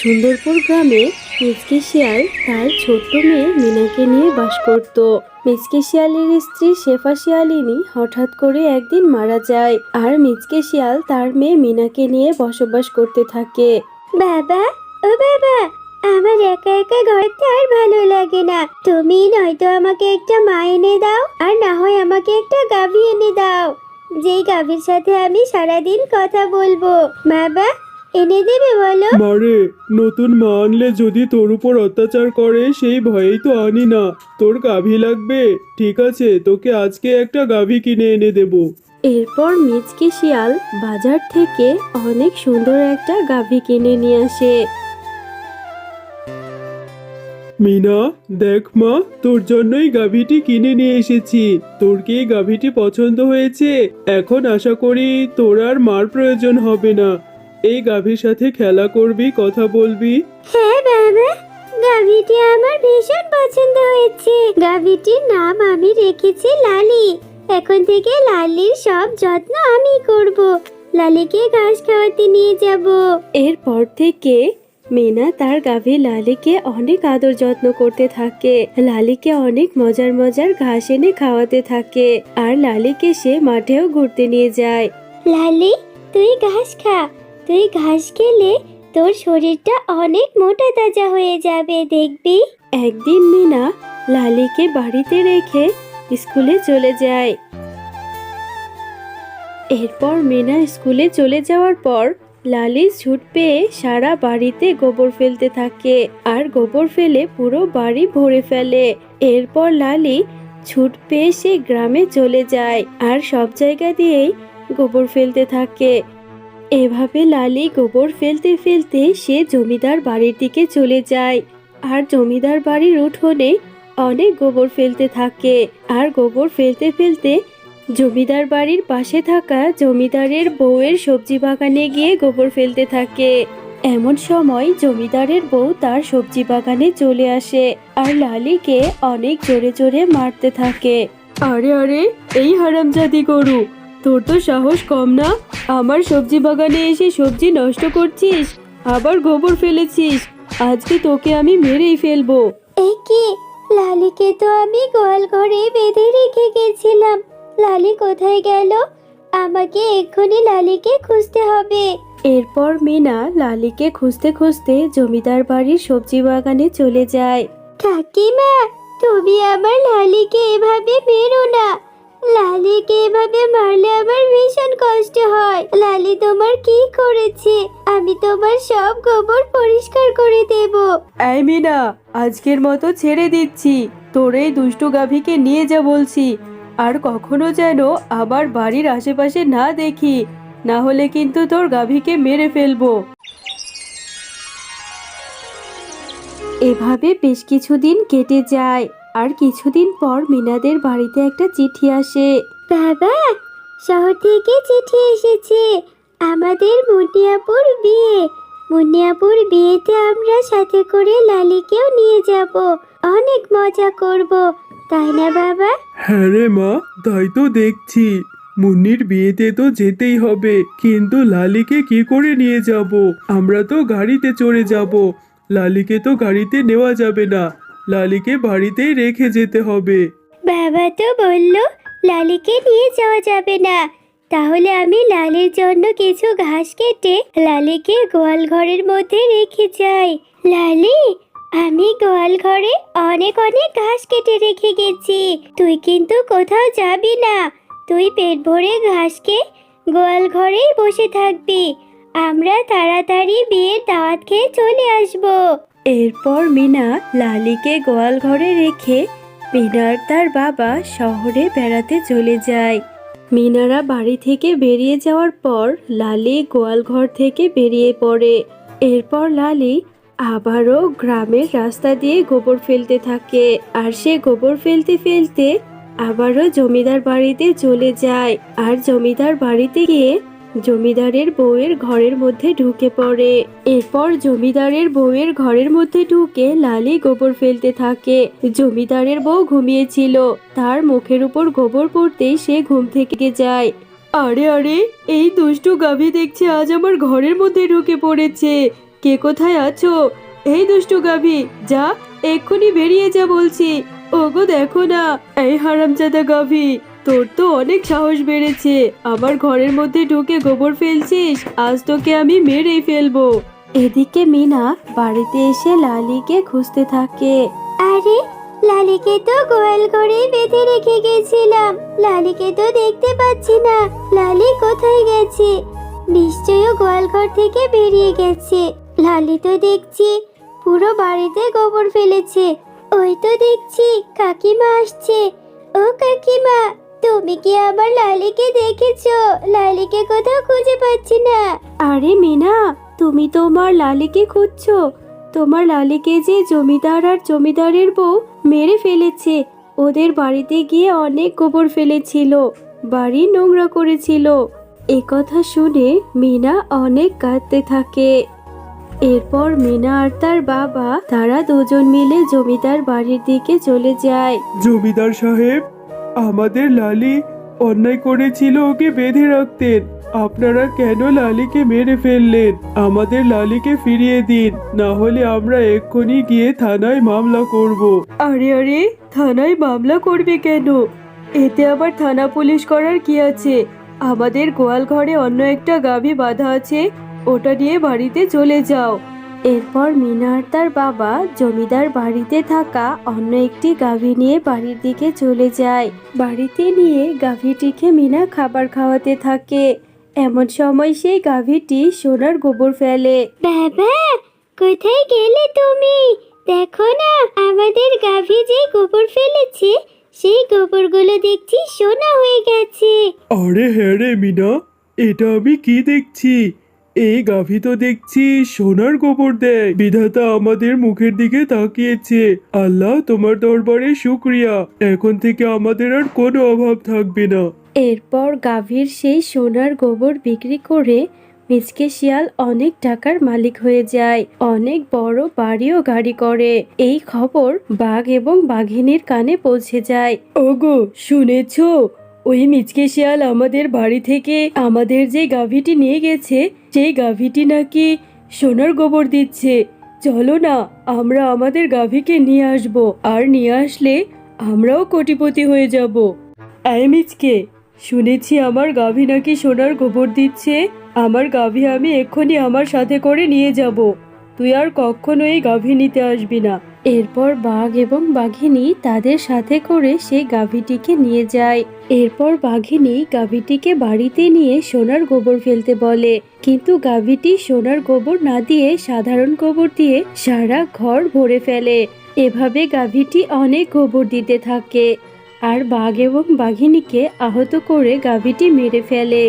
সুন্দরপুর গ্রামে মিচকে শিয়াল তার ছোট্ট মেয়ে মিনাকে নিয়ে বাস করত। মিচকে শিয়ালের স্ত্রী শেফা শিয়ালিনী হঠাৎ করে একদিন মারা যায়, আর মিচকে শিয়াল তার মেয়ে মিনাকে নিয়ে বসবাস করতে থাকে। বাবা, ও বাবা, আমার একা একা ঘরটা আর ভালো লাগে না। তুমি নয়তো আমাকে একটা মা এনে দাও, আর না হয় আমাকে একটা গাভী এনে দাও, যেই গাভীর সাথে আমি সারাদিন কথা বলবো। বাবা, এনে দেবে বলো? মারে, নতুন মা আনলে যদি তোর উপর অত্যাচার করে সেই ভয়েই তো আনি না। তোর গাভী লাগবে? ঠিক আছে, তোকে আজকে একটা গাভী কিনে এনে দেব। এরপর মিচকে শিয়াল বাজার থেকে অনেক সুন্দর একটা গাভী কিনে নিয়ে আসে। মিনা, দেখ মা, তোর জন্যই গাভীটি কিনে নিয়ে এসেছি। তোর কি এই গাভীটি পছন্দ হয়েছে? এখন আশা করি তোর আর মার প্রয়োজন হবে না। এই গাভীর সাথে খেলা করবি, কথা বলবি। হ্যাঁ বাবা, গাভীটি আমার ভীষণ পছন্দ হয়েছে। গাভীটির নাম আমি রেখেছি লালি। এখন থেকে লালির সব যত্ন আমি করব। লালিকে ঘাস খাওয়াতে নিয়ে যাব। এরপর থেকে মিনা তার গাভী লালিকে অনেক আদর যত্ন করতে থাকে। লালিকে অনেক মজার মজার ঘাস এনে খাওয়াতে থাকে, আর লালিকে সে মাঠেও ঘুরতে নিয়ে যায়। লালি, তুই ঘাস খা। তুই ঘাস খেলে তোর শরীরটা অনেক মোটা তাজা হয়ে যাবে, দেখবি। একদিন মিনা লালিকে বাড়িতে রেখে স্কুলে চলে যায়। এরপর মিনা স্কুলে চলে যাওয়ার পর লালি ছুট পেয়ে সারা বাড়িতে গোবর ফেলতে থাকে, আর গোবর ফেলে পুরো বাড়ি ভরে ফেলে। এরপর লালি ছুট পেয়ে সে গ্রামে চলে যায়, আর সব জায়গা দিয়েই গোবর ফেলতে থাকে। এভাবে লালি গোবর ফেলতে ফেলতে সে জমিদার বাড়ির দিকে চলে যায়, আর জমিদার বাড়ির উঠোনে অনেক গোবর ফেলতে থাকে। আর গোবর ফেলতে ফেলতে জমিদার বাড়ির পাশে থাকা জমিদারের বউয়ের সবজি বাগানে গিয়ে গোবর ফেলতে থাকে। এমন সময় জমিদারের বউ তার সবজি বাগানে চলে আসে, আর লালিকে অনেক জোরে জোরে মারতে থাকে। আরে আরে, এই হারামজাদি গরু, তোর তো সাহস কম না! আমার সবজি বাগানে এসে সবজি নষ্ট করছিস, আবার গোবর ফেলেছিস। আজকে তোকে আমি মেরেই ফেলবো। কি, লালিকে তো আমি গোয়াল ঘরে বেঁধে রেখে গেছিলাম। লালি কোথায় গেল? আমাকে এক্ষুনি লালিকে খুঁজতে হবে। এরপর মিনা লালিকে খুঁজতে খুঁজতে জমিদার বাড়ির সবজি বাগানে চলে যায়। কাকিমা, তুমি আমার লালিকে এভাবে মেরো না। লালিকে এভাবে মারলে আমার ভীষণ কষ্ট হয়। লালি তোমার কি করেছে? আমি তোমার সব গোবর পরিষ্কার করে দেব। এই মিনা, আজকের মতো ছেড়ে দিচ্ছি। তোর এই দুষ্টু গাভীকে নিয়ে যা বলছি, আর কখনো যেন আবার বাড়ির আশেপাশে না দেখি, না হলে কিন্তু তোর গাভীকে মেরে ফেলবো। এভাবে বেশ কিছুদিন কেটে যায়, আর কিছুদিন পর মিনাদের বাড়িতে একটা চিঠি আসে। বাবা, শহর থেকে চিঠি এসেছে। আমাদের মুন্নিয়াপুর বিয়ে। মুন্নিয়াপুর বিয়েতে আমরা সাথে করে লালিকেও নিয়ে যাব। অনেক মজা করব, তাই না বাবা? হ্যাঁ রে মা, তাই তো দেখছি। মুন্নির বিয়েতে তো যেতেই হবে, কিন্তু লালিকে কি করে নিয়ে যাব? আমরা তো গাড়িতে চড়ে যাব। লালিকে তো গাড়িতে নেওয়া যাবে না, লালিকে বাড়িতেই রেখে যেতে হবে। বাবা তো বলল লালিকে নিয়ে যাওয়া যাবে না। তাহলে আমি লালির জন্য কিছু ঘাস কেটে লালিকে গোয়াল ঘরের মধ্যে রেখে যাই। লালি, আমি গোয়াল ঘরে অনেক অনেক ঘাস কেটে রেখে গেছি। তুই কিন্তু কোথাও যাবি না। তুই পেট ভরে ঘাসকে গোয়াল ঘরেই বসে থাকবি। আমরা তাড়াতাড়ি বিয়ের দাওয়াত খেয়ে চলে আসবো। এরপর মিনা লালিকে গোয়াল ঘরে রেখে মিনার তার বাবা শহরে বেড়াতে চলে যায়। মিনারা বাড়ি থেকে বেরিয়ে যাওয়ার পর লালি গোয়াল ঘর থেকে বেরিয়ে পড়ে। এরপর লালি আবারও গ্রামের রাস্তা দিয়ে গোবর ফেলতে থাকে, আর সে গোবর ফেলতে ফেলতে আবারও জমিদার বাড়িতে চলে যায়, আর জমিদার বাড়িতে গিয়ে জমিদারের বউয়ের ঘরের মধ্যে ঢুকে পড়ে। এরপর জমিদারের বউয়ের ঘরের মধ্যে ঢুকে লালি গোবর ফেলতে থাকে। জমিদারের বউ ঘুমিয়েছিল, তার মুখের উপর গোবর পড়তেই সে ঘুম থেকে যায়। আরে আরে, এই দুষ্টু গাভী দেখছি আজ আমার ঘরের মধ্যে ঢুকে পড়েছে। কে কোথায় আছো? এই দুষ্টু গাভী, যা এক্ষুনি বেরিয়ে যা বলছি। ওগো দেখো না, এই হারামজাদা গাভী, তোর তো অনেক সাহস বেড়েছে। আমার ঘরের মধ্যে ঢুকে গোবর ফেলছিস, আজ তোকে আমি মেরেই ফেলবো। এদিকে মিনা বাড়িতে এসে লালিকে খুঁজতে থাকে। আরে, লালিকে তো গোয়াল ঘরে বেঁধে রেখে গেছিলাম। লালিকে তো দেখতে পাচ্ছি না। লালি কোথায় গেছে? নিশ্চয়ই ও গোয়াল ঘর থেকে বেরিয়ে গেছে। লালি তো দেখছি পুরো বাড়িতে গোবর ফেলেছে। ওই তো দেখছি কাকিমা আসছে। ও কাকিমা, তুমি কি আবার লালিকে দেখেছো? লালিকে কোথাও খুঁজে পাচ্ছি না। আরে মিনা, তুমি তোমার লালিকে খুঁজছো? তোমার লালিকে যে জমিদার আর জমিদারের বউ মেরে ফেলেছে। ওদের বাড়িতে গিয়ে অনেক গোবর ফেলেছিল, বাড়ি নোংরা করেছিল। এ কথা শুনে মিনা অনেক কাঁদতে থাকে। এরপর মিনা আর তার বাবা তারা দুজন মিলে জমিদার বাড়ির দিকে চলে যায়। জমিদার সাহেব, আমাদের লালি অন্যায় করেছিল, ওকে বেঁধে রাখতেন। আপনারা কেন লালিকে মেরে ফেললেন? আমাদের লালিকে ফিরিয়ে দিন, না হলে আমরা এক্ষুনি গিয়ে থানায় মামলা করব। আরে আরে, থানায় মামলা করবে কেন? এতে আবার থানা পুলিশ করার কি আছে? আমাদের গোয়াল ঘরে অন্য একটা গাভী বাঁধা আছে, ওটা নিয়ে বাড়িতে চলে যাও। এরপর মিনা আর তার বাবা জমিদার বাড়িতে থাকা অন্য একটি গাভী নিয়ে বাড়ির দিকে চলে যায়। বাড়িতে নিয়ে গাভীটিকে মিনা খাবার খাওয়াতে থাকে। এমন সময় সেই গাভীটি সোনার গোবর ফেলে। বাবা, কোথায় গেলে তুমি? দেখো না, আমাদের গাভী যে গোবর ফেলেছে, সেই গোবরগুলো দেখছি সোনা হয়ে গেছে। আরে হ্যাঁ রে মিনা, এটা আমি কি দেখছি? এই গাভী তো দেখছি সোনার গোবর দেয়। বিধাতা আমাদের মুখের দিকে তাকিয়েছে। আল্লাহ, তোমার দরবারে শুকরিয়া। এখন থেকে আমাদের আর কোনো অভাব থাকবে না। এরপর গাভীর সেই সোনার গোবর বিক্রি করে মিচকে শিয়াল অনেক টাকার মালিক হয়ে যায়, অনেক বড় বাড়ি ও গাড়ি করে। এই খবর বাঘ এবং বাঘিনীর কানে পৌঁছে যায়। ওগো, শুনেছো? ওই মিচকে শিয়াল আমাদের বাড়ি থেকে আমাদের যে গাভীটি নিয়ে গেছে, সেই গাভীটি নাকি সোনার গোবর দিচ্ছে। চলো না, আমরা আমাদের গাভীকে নিয়ে আসবো, আর নিয়ে আসলে আমরাও কোটিপতি হয়ে যাব। এই মিচকে, শুনেছি আমার গাভী নাকি সোনার গোবর দিচ্ছে। আমার গাভী আমি এক্ষুনি আমার সাথে করে নিয়ে যাব। তুই আর কখনো এই গাভী নিতে আসবি না। এরপর বাঘ এবং বাঘিনী তাদের সাথে করে সেই গাভীটিকে নিয়ে যায়। এরপর বাঘিনী গাভীটিকে বাড়িতে নিয়ে সোনার গোবর ফেলতে বলে, কিন্তু গাভীটি সোনার গোবর না দিয়ে সাধারণ গোবর দিয়ে সারা ঘর ভরে ফেলে। এভাবে গাভীটি অনেক গোবর দিতে থাকে আর বাঘ এবং বাঘিনীকে আহত করে গাভীটি মেরে ফেলে।